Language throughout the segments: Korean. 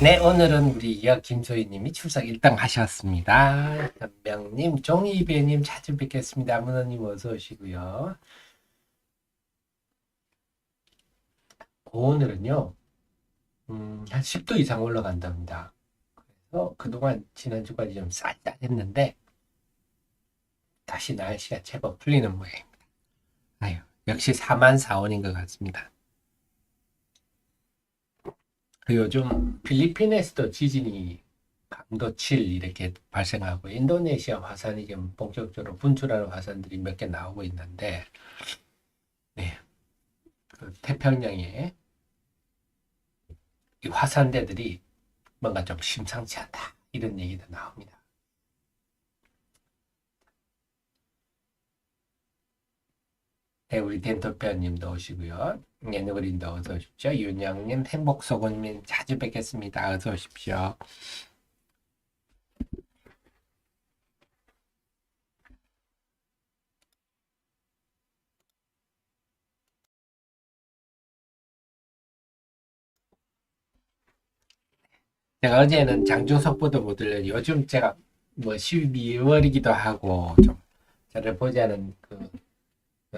네, 오늘은 우리 김소희님이 출석 1등 하셨습니다. 현명님, 종이배님 찾아뵙겠습니다. 문호님 어서 오시고요. 오늘은요, 한 10도 이상 올라간답니다. 그래서 그동안 지난주까지 좀 쌀쌀했는데 다시 날씨가 제법 풀리는 모양입니다. 아유, 역시 4만 4원인 것 같습니다. 그 요즘 필리핀에서도 지진이 강도 7 이렇게 발생하고 인도네시아 화산이 지금 본격적으로 분출하는 화산들이 몇 개 나오고 있는데 네, 그 태평양에 이 화산대들이 뭔가 좀 심상치 않다 이런 얘기도 나옵니다. 네, 우리 덴토페어님도 오시고요. 예누그린도 어서 오십시오. 윤영님, 행복소곤님 자주 뵙겠습니다. 어서 오십시오. 제가 어제는 장중석보도 못 들려요. 요즘 제가 뭐 12월이기도 하고 좀 저를 보지 않은 그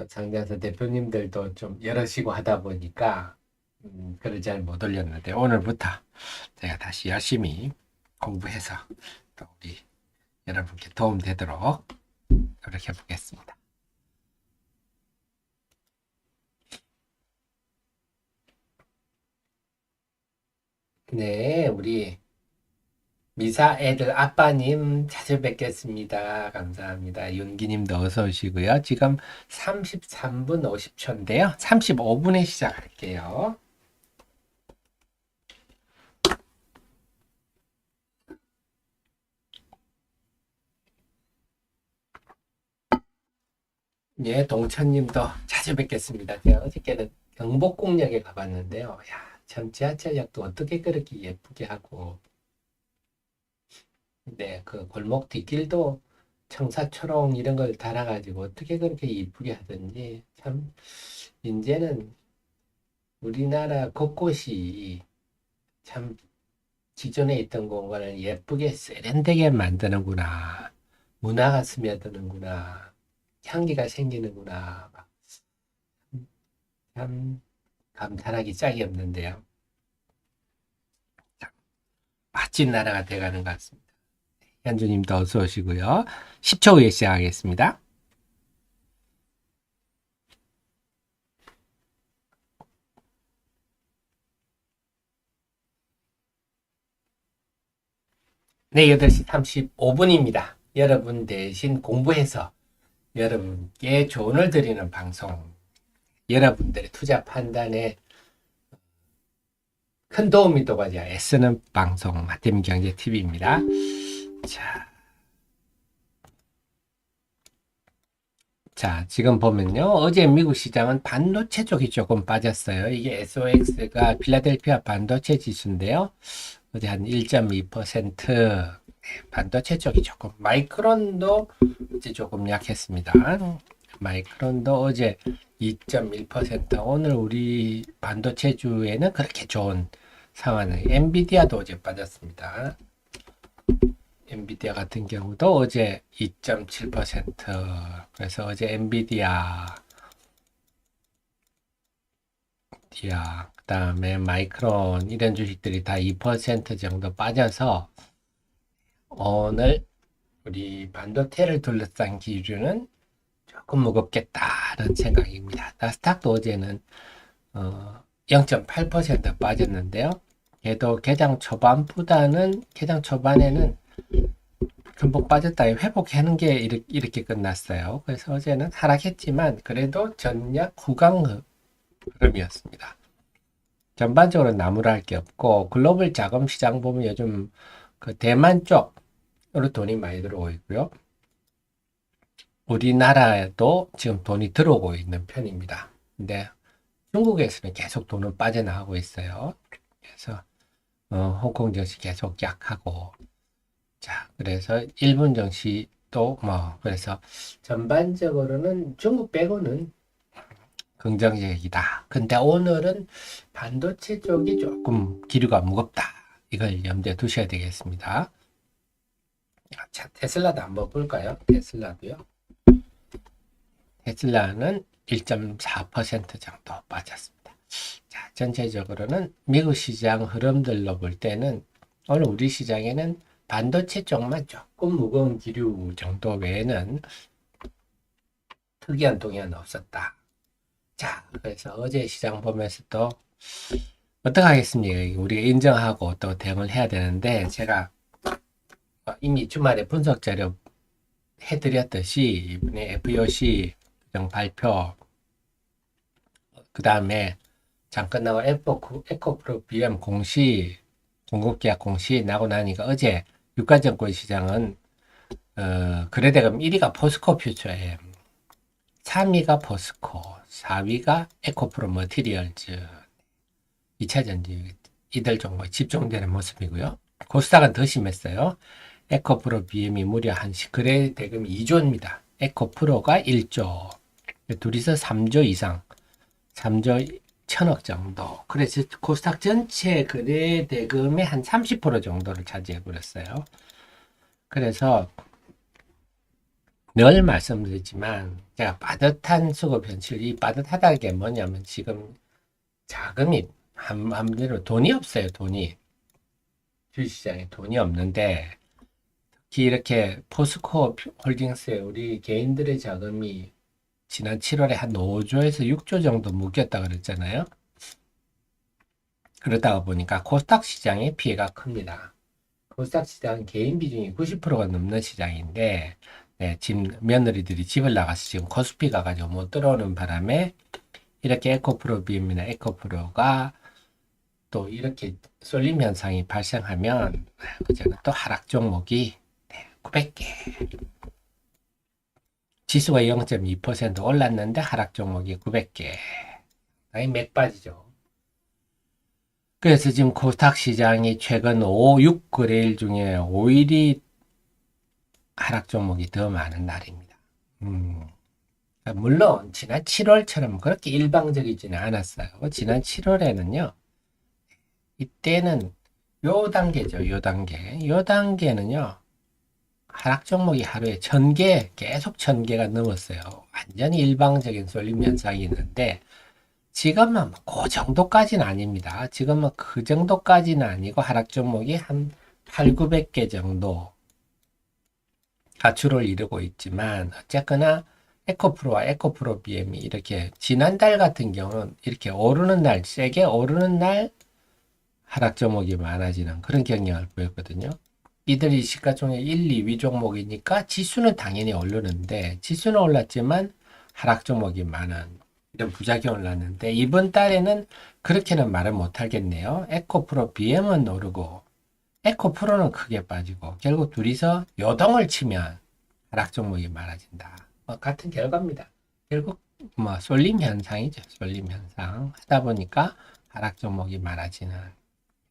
장자서 대표님들도 좀 여러시고 하다 보니까 글을 잘 못 올렸는데 오늘부터 제가 다시 열심히 공부해서 또 우리 여러분께 도움 되도록 노력해 보겠습니다. 네, 우리 미사 애들 아빠님 찾아뵙겠습니다. 감사합니다. 윤기님도 어서 오시고요. 지금 33분 50초인데요. 35분에 시작할게요. 예, 동천님도 찾아뵙겠습니다. 제가 어저께는 경복궁역에 가봤는데요. 야, 참 지하철역도 어떻게 그렇게 예쁘게 하고, 네, 그 골목 뒷길도 청사초롱 이런 걸 달아가지고 어떻게 그렇게 예쁘게 하든지 참 이제는 우리나라 곳곳이 참 기존에 있던 공간을 예쁘게 세련되게 만드는구나. 문화가 스며드는구나. 향기가 생기는구나. 참 감탄하기 짝이 없는데요. 참 멋진 나라가 돼가는 것 같습니다. 현주님도 어서 오시고요. 10초 후에 시작하겠습니다. 네, 8시 35분입니다. 여러분 대신 공부해서 여러분께 조언을 드리는 방송. 여러분들의 투자 판단에 큰 도움이 되고자 애쓰는 방송 마태민 경제 TV입니다. 자, 지금 보면요. 어제 미국 시장은 반도체 쪽이 조금 빠졌어요. 이게 SOX가 필라델피아 반도체 지수인데요. 어제 한 1.2% 반도체 쪽이 조금, 마이크론도 이제 조금 약했습니다. 마이크론도 어제 2.1%, 오늘 우리 반도체주에는 그렇게 좋은 상황은 엔비디아도 어제 빠졌습니다. 엔비디아 같은 경우도 어제 2.7%, 그래서 어제 엔비디아, 그다음에 마이크론 이런 주식들이 다 2% 정도 빠져서 오늘 우리 반도체를 둘러싼 기준은 조금 무겁겠다는 생각입니다. 나스닥도 어제는 0.8% 빠졌는데요. 얘도 개장 초반에는 금방 빠졌다 회복하는 게 이렇게 끝났어요. 그래서 어제는 하락했지만 그래도 전략 후강 흐름이었습니다. 전반적으로 나무랄 게 없고 글로벌 자금 시장 보면 요즘 그 대만 쪽으로 돈이 많이 들어오고 있고요. 우리나라에도 지금 돈이 들어오고 있는 편입니다. 근데 중국에서는 계속 돈은 빠져나가고 있어요. 그래서 홍콩 증시 계속 약하고, 그래서 일본 증시도 뭐 그래서 전반적으로는 중국 빼고는 긍정적이다. 근데 오늘은 반도체 쪽이 조금 기류가 무겁다. 이걸 염두에 두셔야 되겠습니다. 자, 테슬라도 한번 볼까요? 테슬라도요. 테슬라는 1.4% 정도 빠졌습니다. 자, 전체적으로는 미국 시장 흐름들로 볼 때는 오늘 우리 시장에는 반도체 쪽만 조금 무거운 기류 정도 외에는 특이한 동향은 없었다. 자, 그래서 어제 시장 보면서 또 어떡하겠습니까? 우리가 인정하고 또 대응을 해야 되는데 제가 이미 주말에 분석 자료 해드렸듯이 이번에 FOC 발표 그 다음에 장 끝나고 에코프로 BM 공시 공급계약 공시 나고 나니까 어제 유가증권 시장은 거래대금 1위가 포스코 퓨처에 3위가 포스코 4위가 에코프로 머티리얼즈 2차전지 이들 종목에 집중되는 모습이고요. 코스닥은 더 심했어요. 에코프로 BM이 무려 거래 대금이 2조입니다. 에코프로가 1조, 둘이서 3조 이상, 3조 1000억 정도. 그래서 코스닥 전체 거래 대금의 한 30% 정도를 차지해 버렸어요. 그래서 늘 말씀드리지만 제가 빠듯한 수급 현실, 이 빠듯하다는 게 뭐냐면 지금 자금이 한마디로 돈이 없어요. 돈이 주식시장에 돈이 없는데 특히 이렇게 포스코 홀딩스에 우리 개인들의 자금이 지난 7월에 한 5조에서 6조 정도 묶였다 그랬잖아요. 그러다가 보니까 코스닥 시장의 피해가 큽니다. 코스닥 시장은 개인 비중이 90%가 넘는 시장인데 네, 지금 며느리들이 집을 나가서 지금 코스피 가가지고 못 들어오는 바람에 이렇게 에코프로 BM이나 에코프로가 또 이렇게 쏠림 현상이 발생하면 그저는 또 하락 종목이 900개 지수가 0.2% 올랐는데 하락 종목이 900개 아니 맥 빠지죠. 그래서 지금 코스닥 시장이 최근 5, 6 거래일 중에 5일이 하락 종목이 더 많은 날입니다. 물론 지난 7월처럼 그렇게 일방적이지는 않았어요. 지난 7월에는요. 이때는 요 단계죠. 요 단계. 요 단계는요. 하락 종목이 하루에 1000개, 계속 1000개가 넘었어요. 완전히 일방적인 쏠림 현상이 있는데 지금은 그 정도까지는 아닙니다. 지금은 그 정도까지는 아니고 하락 종목이 한 8, 900개 정도 가출을 이루고 있지만 어쨌거나 에코프로와 에코프로 BM이 이렇게 지난달 같은 경우는 이렇게 오르는 날, 세게 오르는 날 하락 종목이 많아지는 그런 경향을 보였거든요. 이들이 시가총액 1, 2위 종목이니까 지수는 당연히 오르는데 지수는 올랐지만 하락 종목이 많은 이런 부작용을 났는데 이번 달에는 그렇게는 말을 못 하겠네요. 에코프로 BM은 오르고 에코프로는 크게 빠지고 결국 둘이서 요동을 치면 하락 종목이 많아진다. 같은 결과입니다. 결국 쏠림 현상이죠. 쏠림 현상 하다 보니까 하락 종목이 많아지는.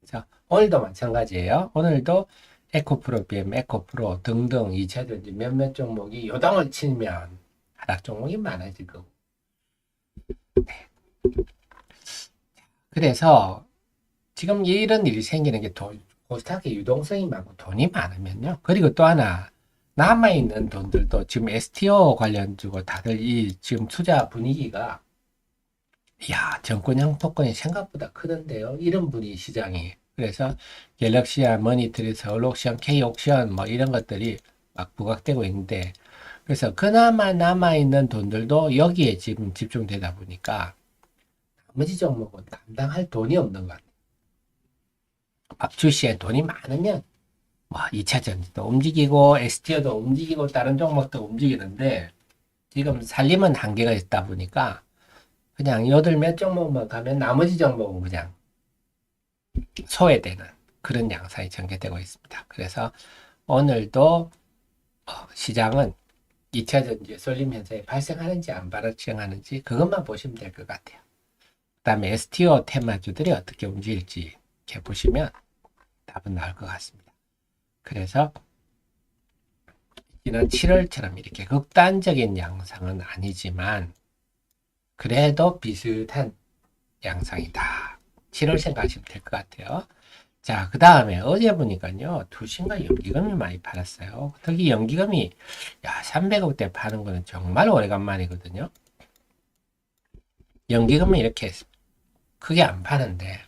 그래서 오늘도 마찬가지예요. 오늘도 에코프로 BM, 에코프로 등등 2차전지 몇몇 종목이 요동을 치면 하락 종목이 많아질 거고. 그래서 지금 이런 일이 생기는 게 코스닥의 유동성이 많고 돈이 많으면요. 그리고 또 하나 남아있는 돈들도 지금 STO 관련 주고 다들 이 지금 투자 분위기가 야 정권형 토큰이 생각보다 크던데요. 이런 분위 시장이. 그래서 갤럭시아, 머니트리, 서울옥션, K옥션 뭐 이런 것들이 막 부각되고 있는데 그래서 그나마 남아있는 돈들도 여기에 지금 집중되다 보니까 나머지 종목은 감당할 돈이 없는 것 같아요. 막 주시에 돈이 많으면 뭐 2차 전지도 움직이고 STO도 움직이고 다른 종목도 움직이는데 지금 살림은 한계가 있다 보니까 그냥 여덟 몇 종목만 가면 나머지 종목은 그냥 소외되는 그런 양상이 전개되고 있습니다. 그래서 오늘도 시장은 2차 전지의 쏠림 현상이 발생하는지 안 발생하는지 그것만 보시면 될 것 같아요. 그 다음에 STO 테마주들이 어떻게 움직일지 이렇게 보시면 답은 나올 것 같습니다. 그래서 지난 7월처럼 이렇게 극단적인 양상은 아니지만 그래도 비슷한 양상이다. 7월 생각하시면 될 것 같아요. 자, 그 다음에 어제 보니까요, 투신과 연기금이 많이 팔았어요. 특히 연기금이, 300억대 파는 거는 정말 오래간만이거든요. 연기금은 이렇게 크게 안 파는데.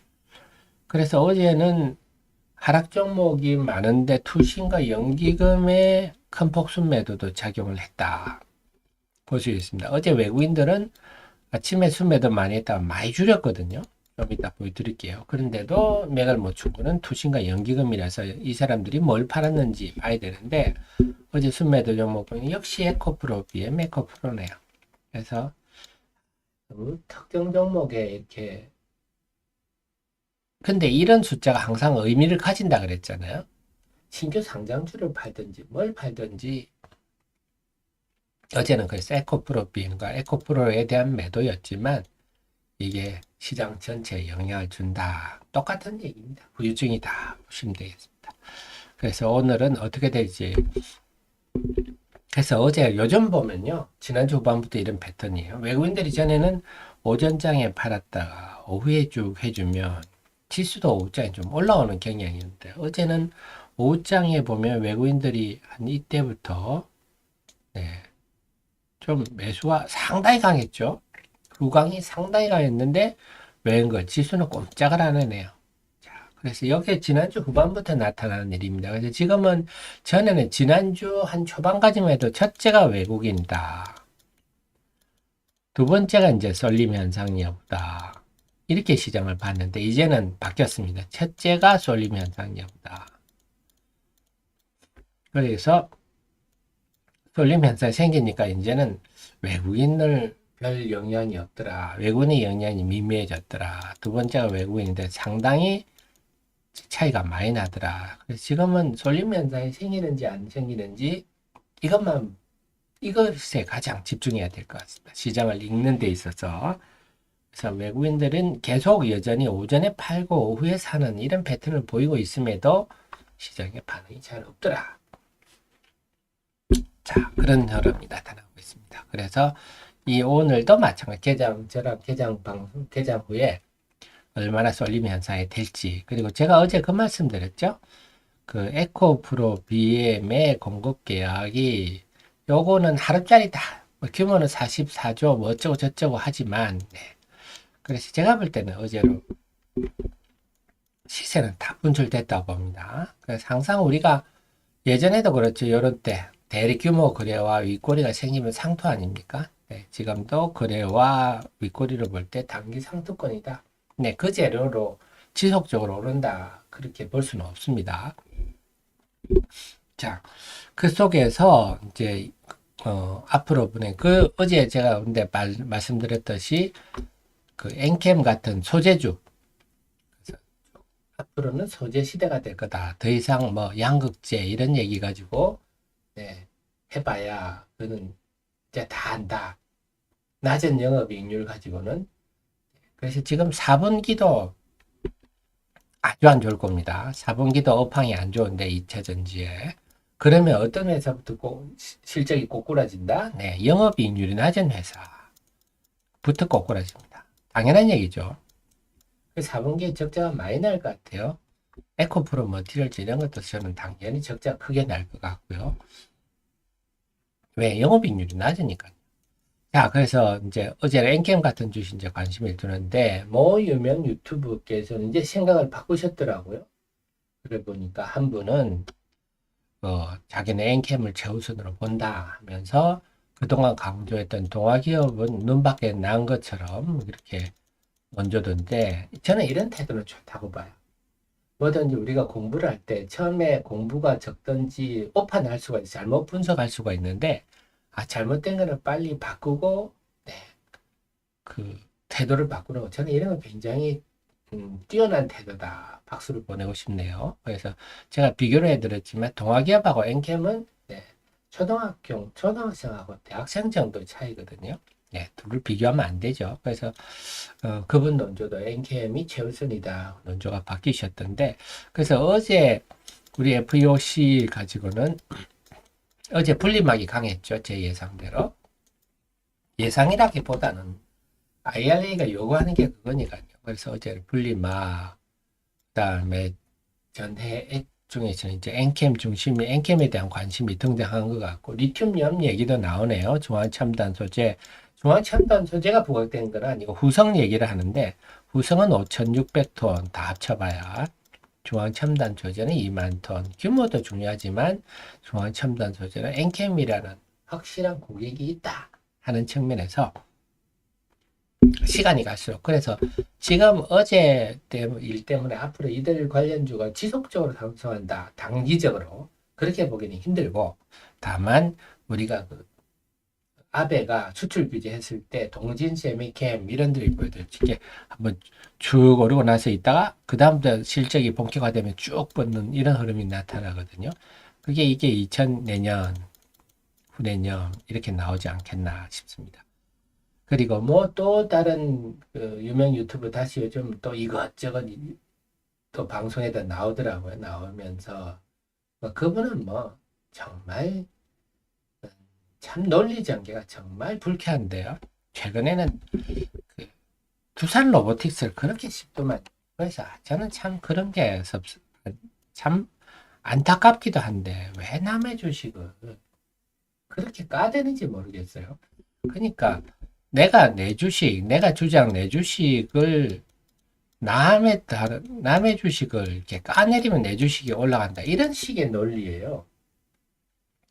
그래서 어제는 하락 종목이 많은데 투신과 연기금의 큰 폭순 매도도 작용을 했다. 볼 수 있습니다. 어제 외국인들은 아침에 순매도 많이 했다가 많이 줄였거든요. 좀 이따 보여드릴게요. 그런데도 맥을 못 춘 거는 투신과 연기금이라서 이 사람들이 뭘 팔았는지 봐야 되는데 어제 순매도 종목은 역시 에코프로 BM 에코프로네요. 그래서 특정 종목에 이렇게 근데 이런 숫자가 항상 의미를 가진다 그랬잖아요. 신규 상장주를 팔든지 뭘 팔든지 어제는 그래서 에코프로 BM과 에코프로에 대한 매도였지만 이게 시장 전체에 영향을 준다. 똑같은 얘기입니다. 후유증이다. 보시면 되겠습니다. 그래서 오늘은 어떻게 될지. 그래서 어제 요즘 보면요. 지난주 후반부터 이런 패턴이에요. 외국인들이 전에는 오전장에 팔았다가 오후에 쭉 해주면 지수도 오후장에 좀 올라오는 경향이었는데 어제는 오후장에 보면 외국인들이 한 이때부터 네, 좀 매수가 상당히 강했죠. 후강이 상당히 강했는데 왠가 지수는 꼼짝을 안 하네요. 자, 그래서 여기 지난주 후반부터 나타나는 일입니다. 그래서 지금은 전에는 지난주 한 초반까지만 해도 첫째가 외국인이다. 두 번째가 이제 쏠림 현상이 없다. 이렇게 시장을 봤는데 이제는 바뀌었습니다. 첫째가 쏠림 현상이 없다. 그래서 쏠림 현상이 생기니까 이제는 외국인을 별 영향이 없더라. 외국인의 영향이 미미해졌더라. 두 번째가 외국인인데 상당히 차이가 많이 나더라. 그래서 지금은 쏠림 현상이 생기는지 안 생기는지 이것에 가장 집중해야 될 것 같습니다. 시장을 읽는 데 있어서. 그래서 외국인들은 계속 여전히 오전에 팔고 오후에 사는 이런 패턴을 보이고 있음에도 시장의 반응이 잘 없더라. 자, 그런 흐름이 나타나고 있습니다. 그래서 이 오늘도 마찬가지 저랑 개장 후에 얼마나 쏠림 현상이 될지 그리고 제가 어제 그 말씀드렸죠. 그 에코프로 BM의 공급 계약이 요거는 하루짜리다. 뭐 규모는 44조 뭐 어쩌고 저쩌고 하지만 네. 그래서 제가 볼 때는 어제로 시세는 다 분출됐다고 봅니다. 그래서 항상 우리가 예전에도 그렇죠. 요런 때 대리 규모 거래와 윗꼬리가 생기면 상투 아닙니까? 네, 지금도 거래와 윗꼬리를 볼 때 단기 상투권이다. 네, 그 재료로 지속적으로 오른다. 그렇게 볼 수는 없습니다. 자, 그 속에서 이제 앞으로 보내 어제 제가 근데 말씀드렸듯이 그 엔캠 같은 소재주 앞으로는 소재 시대가 될 거다. 더 이상 뭐 양극재 이런 얘기 가지고 네, 해봐야 그는 이제 다 안다. 낮은 영업이익률 가지고는. 그래서 지금 4분기도 아주 안 좋을 겁니다. 4분기도 업황이 안 좋은데 2차 전지에. 그러면 어떤 회사부터 실적이 꼬꾸라진다? 네, 영업이익률이 낮은 회사부터 꼬꾸라집니다. 당연한 얘기죠. 4분기에 적자가 많이 날 것 같아요. 에코프로 머티리얼즈 이런 것도 저는 당연히 적자가 크게 날 것 같고요. 왜? 영업이익률이 낮으니까요. 자, 그래서 이제 어제는 엔캠 같은 주식 이제 관심을 두는데, 뭐 유명 유튜브께서는 이제 생각을 바꾸셨더라고요. 그래 보니까 한 분은, 자기는 엔캠을 최우선으로 본다 하면서 그동안 강조했던 동아기업은 눈밖에 난 것처럼 이렇게 얹어둔데, 저는 이런 태도는 좋다고 봐요. 뭐든지 우리가 공부를 할 때 처음에 공부가 적든지 오판할 수가 있어요. 잘못 분석할 수가 있는데, 잘못된 거는 빨리 바꾸고, 네, 그 태도를 바꾸는 거. 저는 이런 거 굉장히 뛰어난 태도다. 박수를 보내고 싶네요. 그래서 제가 비교를 해드렸지만 동아기업하고 엔캠은 네, 초등학생하고 대학생 정도 차이거든요. 네, 둘을 비교하면 안 되죠. 그래서 그분 논조도 엔캠이 최우선이다. 논조가 바뀌셨던데 그래서 어제 우리 FEOC 가지고는 어제 분리막이 강했죠. 제 예상대로. 예상이라기보다는 IRA가 요구하는 게 그거니까요. 그래서 어제 분리막, 그다음에 전해액 중에서는 이제 엔캠 중심이 엔캠에 대한 관심이 등장한 것 같고 리튬염 얘기도 나오네요. 중앙첨단 소재. 중앙첨단 소재가 부각된 건 아니고 후성 얘기를 하는데 후성은 5,600톤 다 합쳐봐야 중앙첨단 소재는 2만 톤. 규모도 중요하지만 중앙첨단 소재는 엔캠이라는 확실한 고객이 있다 하는 측면에서 시간이 갈수록 그래서 지금 어제 일 때문에 앞으로 이들 관련주가 지속적으로 상승한다. 단기적으로 그렇게 보기는 힘들고 다만 우리가 그 아베가 수출 규제 했을 때 동진 세미캠 이런 들이 보여드릴게 한번 쭉 오르고 나서 있다가 그 다음부터 실적이 본격화되면 쭉 뻗는 이런 흐름이 나타나거든요. 그게 이게 2000내년 후내년 이렇게 나오지 않겠나 싶습니다. 그리고 뭐 또 다른 그 유명 유튜브 다시 요즘 또 이것저것 또 방송에다 나오더라고요. 나오면서 뭐 그분은 뭐 정말 참 논리 전개가 정말 불쾌한데요. 최근에는 그 두산 로보틱스를 그렇게 씹더만 그래서 저는 참 그런 게 참 안타깝기도 한데 왜 남의 주식을 그렇게 까대는지 모르겠어요. 그러니까 내가 내 주식, 내가 주장 내 주식을 남의 주식을 이렇게 까내리면 내 주식이 올라간다. 이런 식의 논리예요.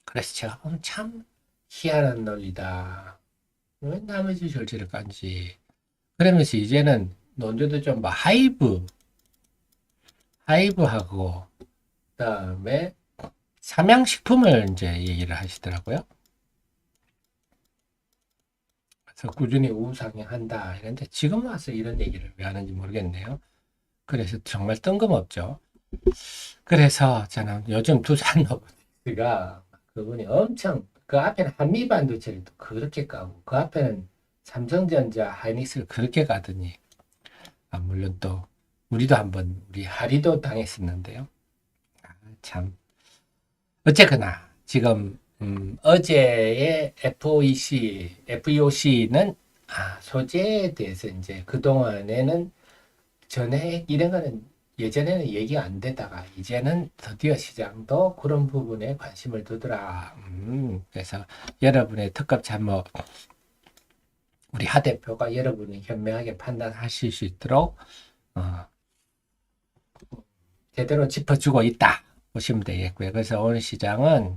그래서 제가 보면 참 희한한 논리다. 왜 남의 주식을 저렇게 깐지? 그러면서 이제는 논조도 좀 뭐 하이브하고 그다음에 삼양식품을 이제 얘기를 하시더라고요. 그래서 꾸준히 우상향한다 이런데 지금 와서 이런 얘기를 왜 하는지 모르겠네요. 그래서 정말 뜬금없죠. 그래서 저는 요즘 두산 로보틱스가 그분이 엄청 그 앞에는 한미반도체를 또 그렇게 까고 그 앞에는 삼성전자 하이닉스를 그렇게 가더니 물론 또 우리도 한번 우리 하리도 당했었는데요. 참 어쨌거나 지금 어제의 FEOC는 소재에 대해서 이제 그동안에는 전에 이런 거는 예전에는 얘기가 안 되다가 이제는 드디어 시장도 그런 부분에 관심을 두더라. 그래서 여러분의 특급 참모 우리 하 대표가 여러분이 현명하게 판단하실 수 있도록 제대로 짚어주고 있다 보시면 되겠고요. 그래서 오늘 시장은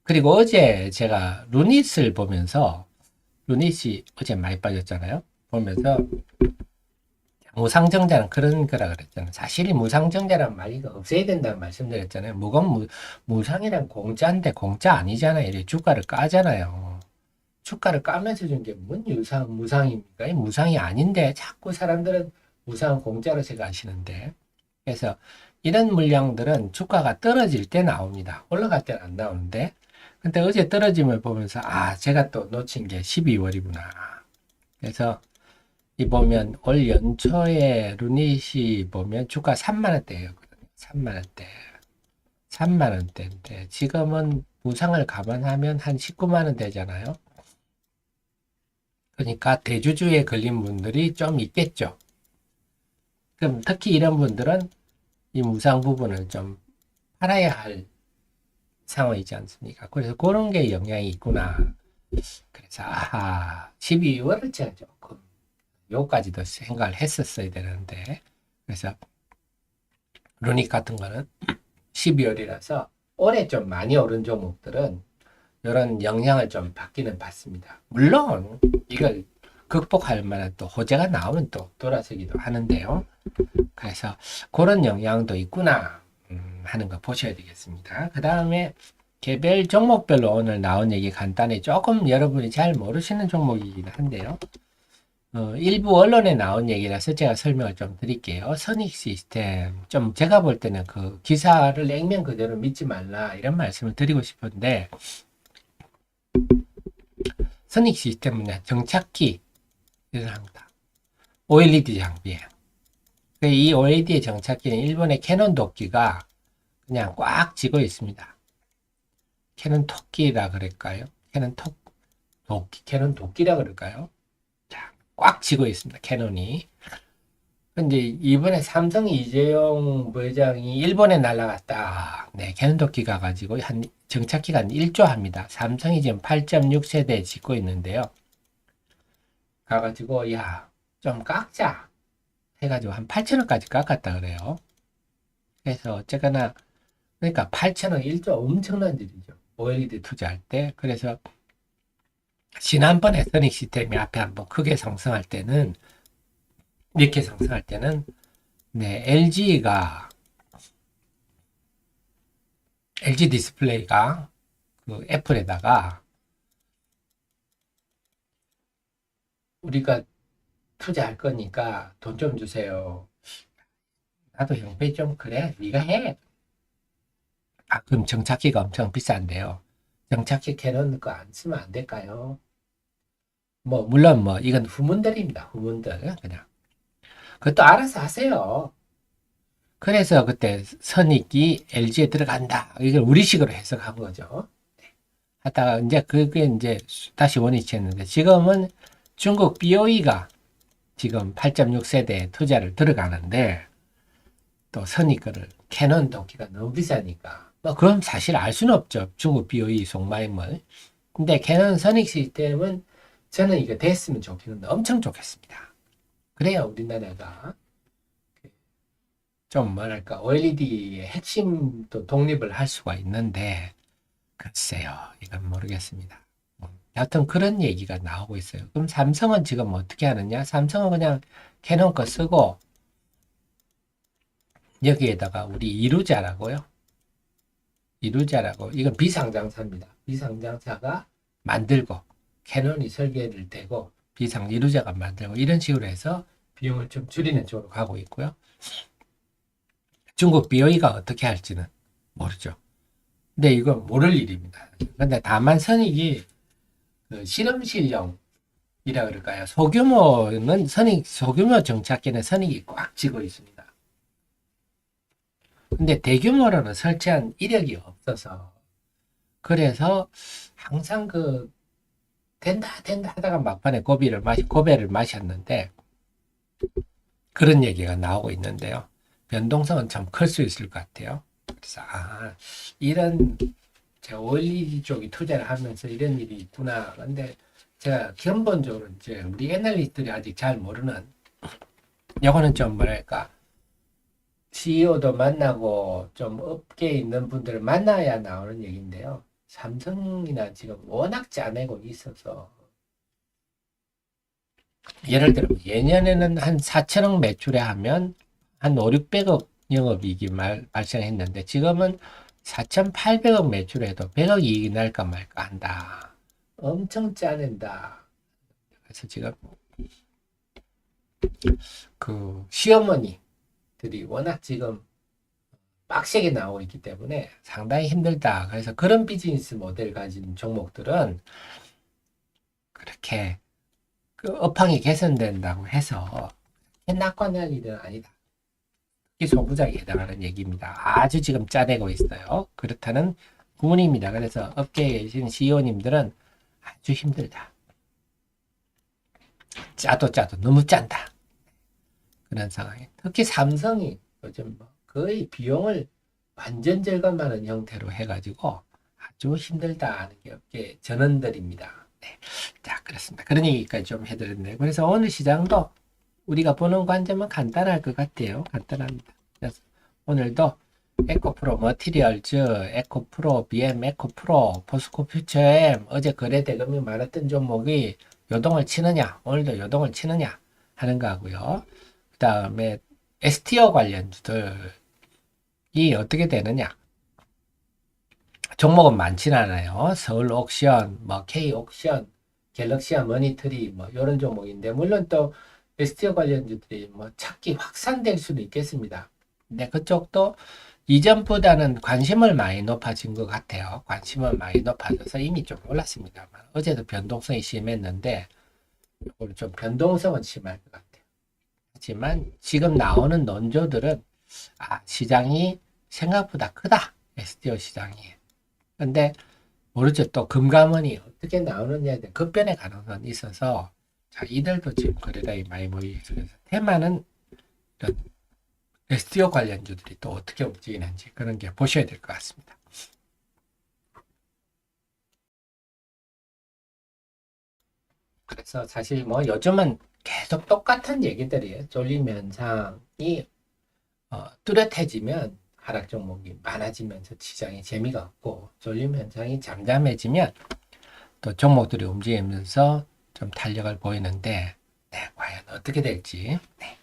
그리고 어제 제가 루닛을 보면서 루닛이 어제 많이 빠졌잖아요. 보면서 무상증자는 그런 거라 그랬잖아요. 사실이 무상증자란 말이 없어야 된다는 말씀드렸잖아요. 무상이란 공짜인데 공짜 아니잖아요. 이렇게 주가를 까잖아요. 주가를 까면서 준 게 뭔 무상입니까? 무상이 아닌데 자꾸 사람들은 무상 공짜로 생각하시는데 그래서 이런 물량들은 주가가 떨어질 때 나옵니다. 올라갈 때는 안 나오는데 근데 어제 떨어짐을 보면서 제가 또 놓친 게 12월이구나. 그래서 이 보면 올 연초에 루닛이 보면 주가 3만 원대였거든요. 3만 원대. 3만 원대인데 지금은 무상을 감안하면 한 19만 원 되잖아요. 그러니까 대주주에 걸린 분들이 좀 있겠죠. 그럼 특히 이런 분들은 이 무상 부분을 좀 팔아야 할 상황이지 않습니까? 그래서 그런 게 영향이 있구나. 그래서 12월을 제가 조금 요까지도 생각을 했었어야 되는데 그래서 루닉 같은 거는 12월이라서 올해 좀 많이 오른 종목들은 이런 영향을 좀 받기는 받습니다. 물론 이걸 극복할 만한 또 호재가 나오면 또 돌아서기도 하는데요. 그래서 그런 영향도 있구나 하는 거 보셔야 되겠습니다. 그 다음에 개별 종목별로 오늘 나온 얘기 간단히 조금 여러분이 잘 모르시는 종목이긴 한데요. 일부 언론에 나온 얘기라서 제가 설명을 좀 드릴게요. 선익 시스템. 좀 제가 볼 때는 그 기사를 액면 그대로 믿지 말라 이런 말씀을 드리고 싶은데 선익 시스템은 정착기 이런 합니다. OLED 장비예요. 이 OLED의 정착기는 일본의 캐논 도끼가 그냥 꽉 쥐고 있습니다. 캐논 토끼라 그럴까요? 캐논 도끼라 그럴까요? 자, 꽉 쥐고 있습니다. 캐논이. 근데 이번에 삼성 이재용 부회장이 일본에 날아갔다. 네, 개는도끼 가가지고 한 정착기간 1조 합니다. 삼성이 지금 8.6세대 짓고 있는데요. 가가지고 야, 좀 깎자 해가지고 한 8천원까지 깎았다 그래요. 그래서 어쨌거나 그러니까 8천원 1조 엄청난 일이죠. OLED 투자할 때. 그래서 지난번에 선익 시스템이 앞에 한번 크게 상승할 때는 이렇게 상승할 때는 네, LG 디스플레이가 그 애플에다가 우리가 투자할 거니까 돈 좀 주세요. 나도 형편이 좀 그래. 네가 해. 아, 그럼 정착기가 엄청 비싼데요. 정착기 캐논 거 안 쓰면 안 될까요? 뭐 물론 뭐 이건 후문들입니다. 후문들 그냥 그것도 알아서 하세요. 그래서 그때 선익이 LG에 들어간다. 이걸 우리식으로 해석한 거죠. 하다가 이제 그게 이제 다시 원위치했는데 지금은 중국 BOE가 지금 8.6세대에 투자를 들어가는데 또 선익 거를 캐논 도끼가 너무 비싸니까 뭐 그럼 사실 알 수는 없죠. 중국 BOE 속마임을. 근데 캐논 선익 시스템은 저는 이거 됐으면 좋겠는데 엄청 좋겠습니다. 그래야 우리나라가 좀 뭐랄까 OLED의 핵심도 독립을 할 수가 있는데 글쎄요 이건 모르겠습니다. 여하튼 그런 얘기가 나오고 있어요. 그럼 삼성은 지금 어떻게 하느냐? 삼성은 그냥 캐논 거 쓰고 여기에다가 우리 이루자라고요. 이루자라고 이건 비상장사입니다. 비상장사가 만들고 캐논이 설계를 되고 비상 이루자가 만들고 이런 식으로 해서 비용을 좀 줄이는 쪽으로 가고 있고요. 중국 BOE가 어떻게 할지는 모르죠. 근데 이건 모를 일입니다. 근데 다만 선익이 그 실험실용이라 그럴까요? 소규모는 소규모 정착기는 선익이 꽉 쥐고 있습니다. 근데 대규모로는 설치한 이력이 없어서 그래서 항상 그 된다 하다가 막판에 고배를 마셨는데 그런 얘기가 나오고 있는데요. 변동성은 참 클 수 있을 것 같아요. 그래서 이런 제가 OLED 쪽이 투자를 하면서 이런 일이 있구나. 근데 제가 근본적으로 이제 우리 애널리스트들이 아직 잘 모르는 요거는 좀 뭐랄까 CEO도 만나고 좀 업계에 있는 분들을 만나야 나오는 얘기인데요. 삼성이나 지금 워낙 짜내고 있어서 예를 들어 예년에는 한 4천억 매출에 하면 한 5, 600억 영업이익이 발생했는데 지금은 4,800억 매출해도 100억 이익이 날까 말까 한다. 엄청 짜낸다. 그래서 지금 그 시어머니들이 워낙 지금 빡세게 나오고 있기 때문에 상당히 힘들다. 그래서 그런 비즈니스 모델 가진 종목들은 그렇게 그 업황이 개선된다고 해서 낙관할 일은 아니다. 이 소부장에 해당하는 얘기입니다. 아주 지금 짜내고 있어요. 그렇다는 구문입니다. 그래서 업계에 계신 CEO님들은 아주 힘들다. 짜도 너무 짠다. 그런 상황에 특히 삼성이 요즘 거의 비용을 완전 절감하는 형태로 해가지고 아주 힘들다 하는 게 업계 전원들입니다. 네. 자, 그렇습니다. 그런 얘기까지 좀 해드렸네요. 그래서 오늘 시장도 우리가 보는 관점은 간단할 것 같아요. 간단합니다. 그래서 오늘도 에코프로 머티리얼즈, 에코프로, BM 에코프로, 포스코 퓨처엠, 어제 거래 대금이 많았던 종목이 요동을 치느냐, 오늘도 요동을 치느냐 하는 거고요. 그 다음에 STO 관련주들이 어떻게 되느냐. 종목은 많진 않아요. 서울 옥션, 뭐 K 옥션, 갤럭시아 머니터리 뭐 이런 종목인데 물론 또 STO 관련주들이 뭐 찾기 확산될 수도 있겠습니다. 근데 그쪽도 이전보다는 관심을 많이 높아진 것 같아요. 관심을 많이 높아져서 이미 좀 올랐습니다만 어제도 변동성이 심했는데 오늘 좀 변동성은 심할 것 같아요. 하지만 지금 나오는 논조들은 시장이 생각보다 크다. STO 시장이. 근데 모르죠. 또 금감원이 어떻게 나오느냐에 대한 급변의 가능성이 있어서 자, 이들도 지금 거래량이 많이 모이고 있어서 테마는 이런 SEO 관련주들이 또 어떻게 움직이는지 그런 게 보셔야 될 것 같습니다. 그래서 사실 뭐 요즘은 계속 똑같은 얘기들이에요. 쫄림 현상이 뚜렷해지면 하락 종목이 많아지면서 시장에 재미가 없고, 쫄림 현상이 잠잠해지면 또 종목들이 움직이면서 좀 탄력을 보이는데, 네, 과연 어떻게 될지. 네.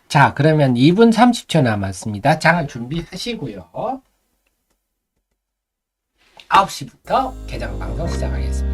자, 그러면 2분 30초 남았습니다. 장을 준비하시고요. 9시부터 개장 방송 시작하겠습니다.